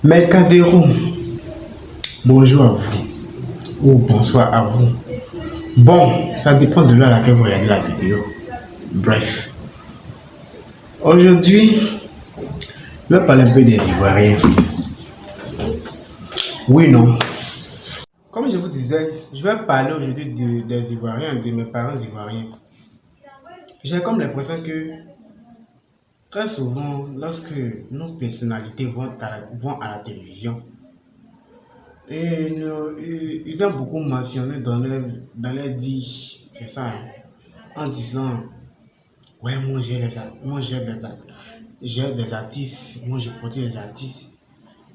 Mercadero, bonjour à vous ou bonsoir à vous. Bon, ça dépend de l'heure à laquelle vous regardez la vidéo. Bref, aujourd'hui, je vais parler un peu des Ivoiriens. Oui, non. Comme je vous disais, je vais parler aujourd'hui des Ivoiriens, de mes parents ivoiriens. J'ai comme l'impression que très souvent, lorsque nos personnalités vont à la télévision, ils ont beaucoup mentionné dans leur dits, c'est ça, hein, en disant, ouais, moi j'ai des artistes, moi je produis des artistes.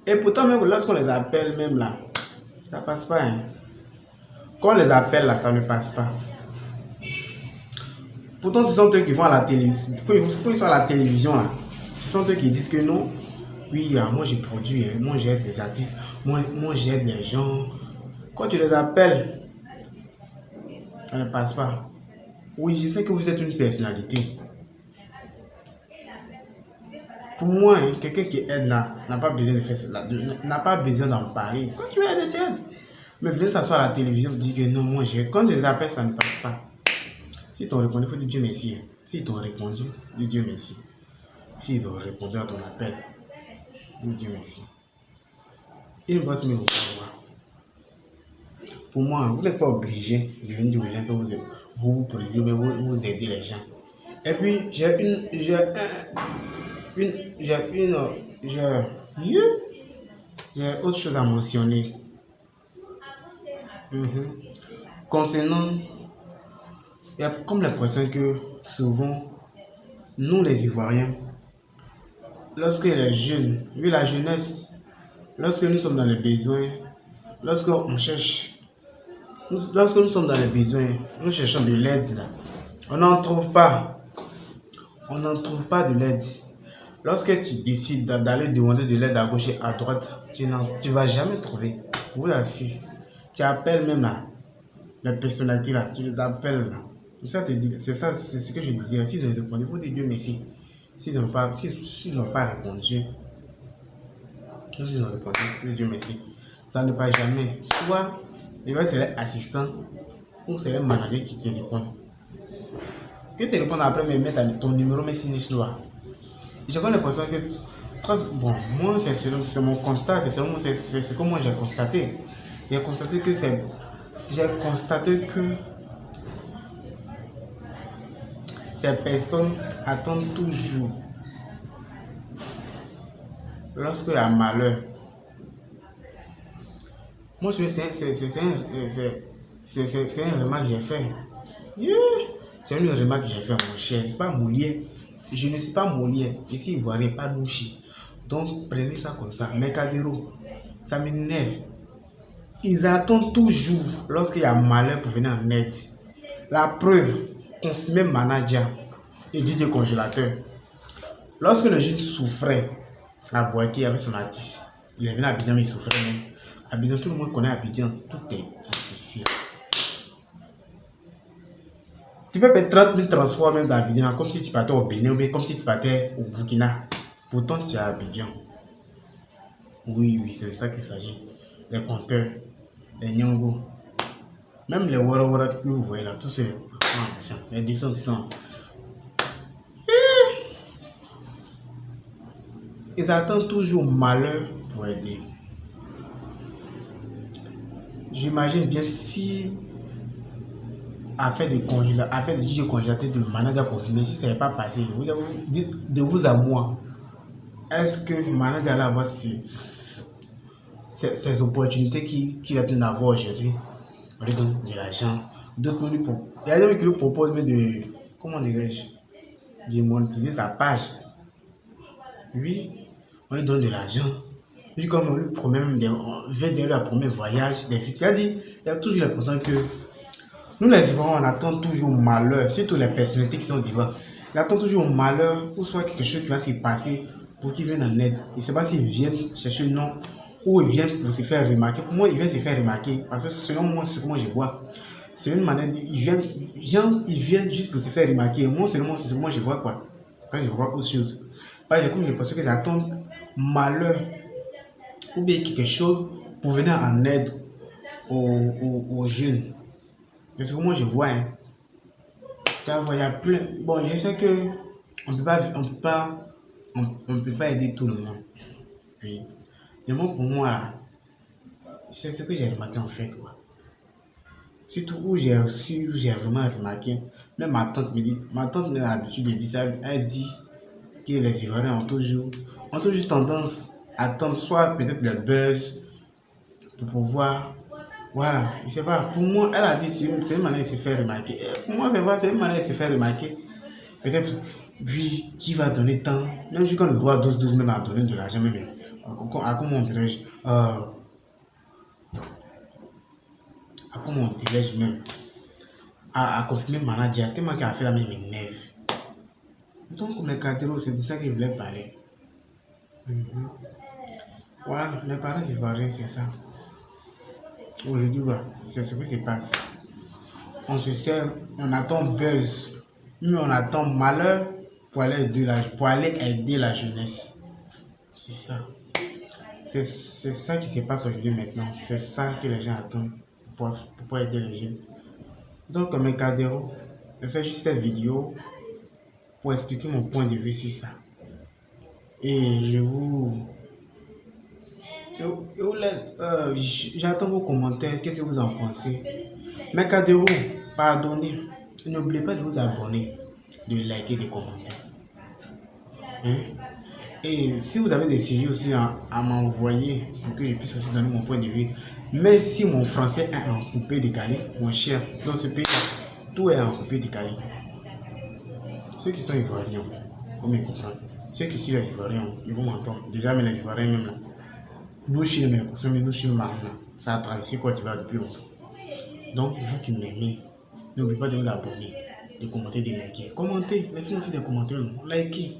Et pourtant, même lorsqu'on les appelle, même là, ça passe pas. Hein. Quand on les appelle là, ça ne passe pas. Pourtant, ce sont eux qui vont à la télévision. Quand ils sont à la télévision là, ce sont eux qui disent que non, oui, moi je produis, hein, moi j'aide des artistes, moi j'aide les gens. Quand tu les appelles, ça ne passe pas. Oui, je sais que vous êtes une personnalité. Pour moi, hein, quelqu'un qui aide n'a pas besoin de faire cela, n'a pas besoin d'en parler. Quand tu aides, tu aides. Mais venez s'asseoir à la télévision et dire que non, moi j'aide. Quand je les appelle, ça ne passe pas. Si t'ont répondu, il faut dire Dieu merci. Hein. Si t'ont répondu, dis Dieu merci. S'ils ont répondu à ton appel, dis Dieu merci. Ils ne pensent même pas voir. Pour moi, vous n'êtes pas obligé de venir dire aux gens que vous produisez, mais vous aidez les gens. Et puis, j'ai autre chose à mentionner. Concernant, il y a comme l'impression que souvent, nous les Ivoiriens, lorsque les jeunes, vu la jeunesse, lorsque nous sommes dans les besoins, lorsque nous sommes dans les besoins, nous cherchons de l'aide là. On n'en trouve pas. On n'en trouve pas de l'aide. Lorsque tu décides d'aller demander de l'aide à gauche et à droite, tu ne vas jamais trouver. Je vous assure. Tu appelles même là, les personnalités là, tu les appelles là. C'est ça, c'est ce que je disais. S'ils ont répondu, il faut dire Dieu merci. S'ils n'ont pas répondu, s'ils ont répondu, il faut dire Dieu merci. Ça ne passe jamais. Soit, c'est l'assistant ou c'est le manager qui te répond. Que tu réponds après, mais mettre ton numéro, mais sinistre là. J'ai comme l'impression que, bon, moi, c'est mon constat, c'est ce que moi j'ai constaté. J'ai constaté que ces personnes attendent toujours, lorsqu'il y a malheur. Moi, c'est un remarque que j'ai fait. Yeah. C'est une remarque que j'ai fait, mon cher. C'est pas Molière. Je ne suis pas Molière. Ici, Ivoirien, pas Nouchi. Donc, prenez ça comme ça. Mercadero, ça m'énerve. Ils attendent toujours lorsqu'il y a malheur pour venir en aide. La preuve, confirmé manager et DJ congélateur. Lorsque le jeune souffrait, la boîtier avec son artiste, il est venu à Abidjan, mais il souffrait même. Abidjan, tout le monde connaît Abidjan, tout est difficile. Tu peux payer 30 000 transports même dans Abidjan, comme si tu partais au Bénin ou comme si tu partais au Burkina. Pourtant, tu es à Abidjan. Oui, c'est de ça qu'il s'agit. Les compteurs, les Nyongo, même les Wara que vous voyez là, tous ces les 200. Ils attendent toujours malheur pour aider. J'imagine bien si affaire de DJ congélateur de manager confirmé, si ça n'est pas passé, de vous à moi, est-ce que le manager allait avoir ces opportunités qu'il a d'avoir aujourd'hui? On lui donne de l'argent. D'autres il y a des gens qui lui proposent comment dirais-je, de monétiser sa page. Oui, on lui donne de l'argent. Puis comme on lui promet même la première voyage, des filles. C'est-à-dire, il y a toujours l'impression que nous les Ivoiriens, on attend toujours malheur, surtout les personnalités qui sont d'Ivoire. Ils attendent toujours malheur ou soit quelque chose qui va se passer pour qu'ils viennent en aide. Je ne sais pas s'ils viennent chercher le nom ou ils viennent pour se faire remarquer. Pour moi, ils viennent se faire remarquer parce que selon moi, c'est ce que moi je vois. C'est une manière, ils viennent juste pour se faire remarquer. Moi, selon moi, c'est ce que moi je vois quoi. Après, je vois autre chose. J'ai comme l'impression qu'ils attendent malheur ou bien quelque chose pour venir en aide aux jeunes. Parce que moi, je vois, hein, tu vois, il y a plein. Bon, je sais que on peut pas aider tout le monde. Oui. Mais moi, pour moi, là, c'est ce que j'ai remarqué en fait, quoi. Surtout où j'ai reçu, où j'ai vraiment remarqué. Même ma tante a l'habitude de dire ça, elle dit que les Ivoiriens ont toujours tendance à attendre soit peut-être le buzz pour pouvoir. Voilà, je sais pas. Pour moi, elle a dit c'est une manière de se faire remarquer. Pour moi, c'est vrai, c'est une manière de se faire remarquer. Peut-être, lui, qui va donner tant. Même si quand le roi 12 même a donné de l'argent, même, comment dirais-je, comment dirais-je même, à confirmer manager, tellement qu'il a fait la même énerve. Donc, mes cadeaux, c'est de ça que je voulais parler. Mhm. Voilà, mes parents ivoiriens, c'est ça. Aujourd'hui, voilà, c'est ce qui se passe. On se sert, on attend buzz, mais on attend malheur pour aller aider la jeunesse. C'est ça. C'est ça qui se passe aujourd'hui maintenant. C'est ça que les gens attendent pour pouvoir aider les jeunes. Donc, mes cadeaux, je fais juste cette vidéo pour expliquer mon point de vue sur ça. Et je vous laisse, j'attends vos commentaires, qu'est-ce que vous en pensez? Mes cadeaux, pardonnez, n'oubliez pas de vous abonner, de liker, de commenter. Hein? Et si vous avez des sujets aussi à m'envoyer pour que je puisse aussi donner mon point de vue, même si mon français est en coupé décalé, mon cher, dans ce pays, tout est en coupé décalé. Ceux qui sont ivoiriens, vous me comprendre. Ceux qui sont les ivoiriens, ils vont m'entendre. Déjà, mais les ivoiriens même là. Nous, chez les personnes, mais nous, chez les marins, ça a traversé quoi, tu vas depuis longtemps. Donc, vous qui m'aimez, n'oubliez pas de vous abonner, de commenter, de liker. Commentez, laissez-moi aussi des commentaires, likez.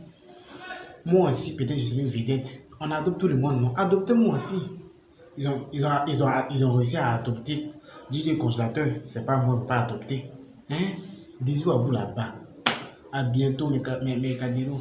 Moi aussi, peut-être je suis une vedette. On adopte tout le monde, non? Adoptez-moi aussi. Ils ont réussi à adopter DJ Congélateur. C'est pas moi, je ne vais pas adopter. Hein? Bisous à vous là-bas. À bientôt, mes cadeaux.